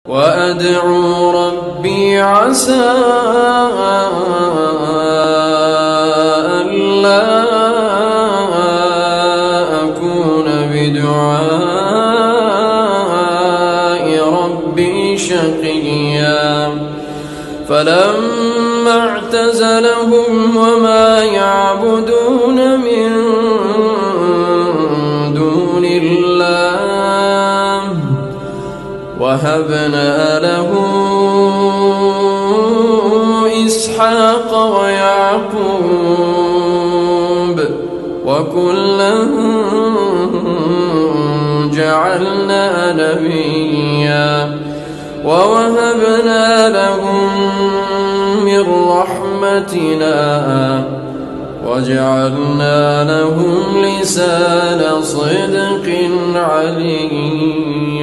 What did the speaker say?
وأدعو ربي عسى ألا أكون بدعاء ربي شقيا. فلما اعتزلهم وما يعبدون من دون الله وهبنا له إسحاق ويعقوب وكلا جعلنا نبيا ووهبنا لهم من رحمتنا وجعلنا لهم لسان صدق عليا.